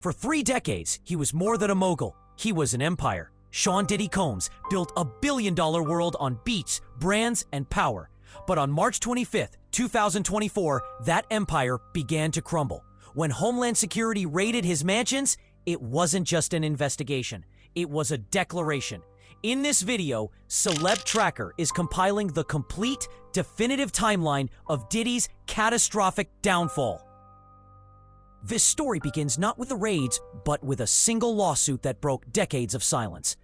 For 3 decades, he was more than a mogul. He was an empire. Sean Diddy Combs built a billion-dollar world on beats, brands, and power. But on March 25th, 2024, that empire began to crumble. When Homeland Security raided his mansions, it wasn't just an investigation. It was a declaration. In this video, Celeb Tracker is compiling the complete, definitive timeline of Diddy's catastrophic downfall. This story begins not with the raids, but with a single lawsuit that broke decades of silence.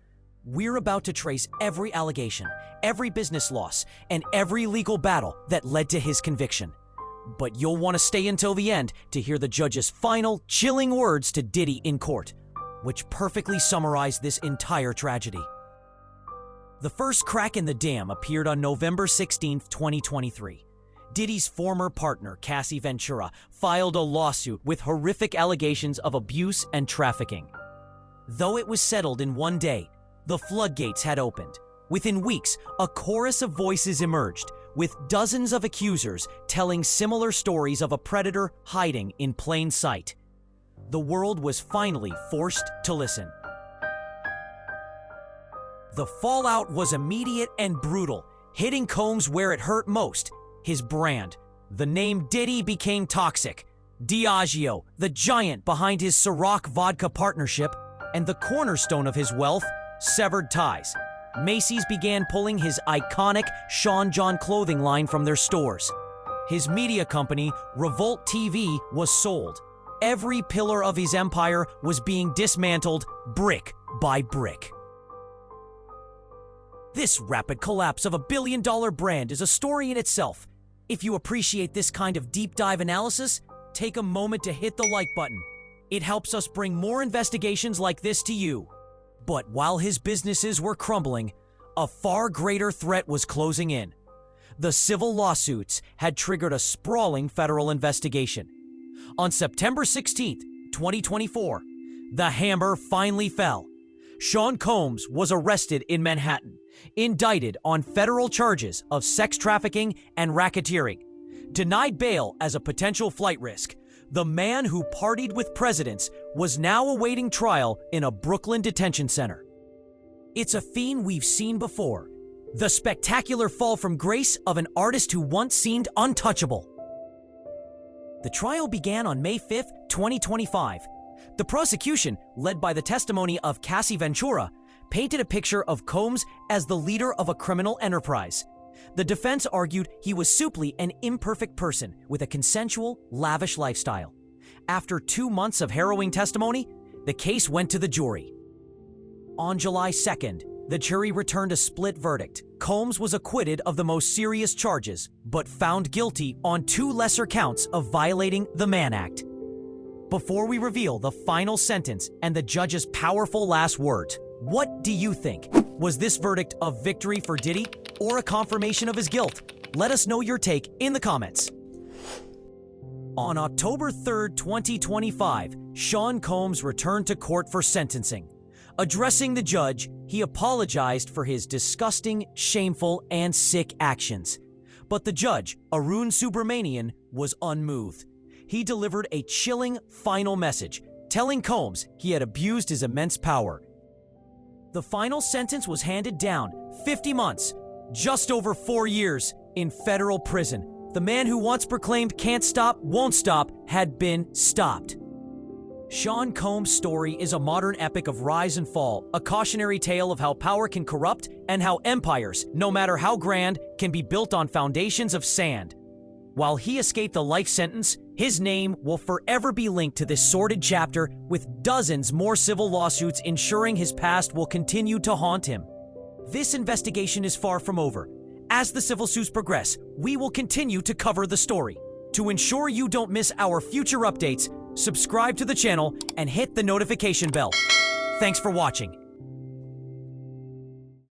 We're about to trace every allegation, every business loss, and every legal battle that led to his conviction. But you'll want to stay until the end to hear the judge's final, chilling words to Diddy in court, which perfectly summarize this entire tragedy. The first crack in the dam appeared on November 16, 2023. Diddy's former partner, Cassie Ventura, filed a lawsuit with horrific allegations of abuse and trafficking. Though it was settled in one day, the floodgates had opened. Within weeks, a chorus of voices emerged, with dozens of accusers telling similar stories of a predator hiding in plain sight. The world was finally forced to listen. The fallout was immediate and brutal, hitting Combs where it hurt most: his brand. The name Diddy became toxic. Diageo, the giant behind his Cîroc vodka partnership, and the cornerstone of his wealth, severed ties. Macy's began pulling his iconic Sean John clothing line from their stores. His media company, Revolt TV, was sold. Every pillar of his empire was being dismantled brick by brick. This rapid collapse of a billion-dollar brand is a story in itself. If you appreciate this kind of deep dive analysis, take a moment to hit the like button. It helps us bring more investigations like this to you. But while his businesses were crumbling, a far greater threat was closing in. The civil lawsuits had triggered a sprawling federal investigation. On September 16, 2024, the hammer finally fell. Sean Combs was arrested in Manhattan, indicted on federal charges of sex trafficking and racketeering. Denied bail as a potential flight risk, the man who partied with presidents was now awaiting trial in a Brooklyn detention center. It's a theme we've seen before: the spectacular fall from grace of an artist who once seemed untouchable. The trial began on May 5, 2025. The prosecution, led by the testimony of Cassie Ventura, painted a picture of Combs as the leader of a criminal enterprise. The defense argued he was simply an imperfect person with a consensual, lavish lifestyle. After 2 months of harrowing testimony, the case went to the jury. On July 2nd, the jury returned a split verdict. Combs was acquitted of the most serious charges, but found guilty on 2 lesser counts of violating the Mann Act. Before we reveal the final sentence and the judge's powerful last words, what do you think? Was this verdict a victory for Diddy or a confirmation of his guilt? Let us know your take in the comments. On October 3rd, 2025, Sean Combs returned to court for sentencing. Addressing the judge, he apologized for his disgusting, shameful, and sick actions. But the judge, Arun Subramanian, was unmoved. He delivered a chilling final message, telling Combs he had abused his immense power. The final sentence was handed down: 50 months, just over 4 years, in federal prison. The man who once proclaimed "can't stop, won't stop" had been stopped. Sean Combs' story is a modern epic of rise and fall, a cautionary tale of how power can corrupt and how empires, no matter how grand, can be built on foundations of sand. While he escaped a life sentence, his name will forever be linked to this sordid chapter, with dozens more civil lawsuits ensuring his past will continue to haunt him. This investigation is far from over. As the civil suits progress, we will continue to cover the story. To ensure you don't miss our future updates, subscribe to the channel and hit the notification bell. Thanks for watching.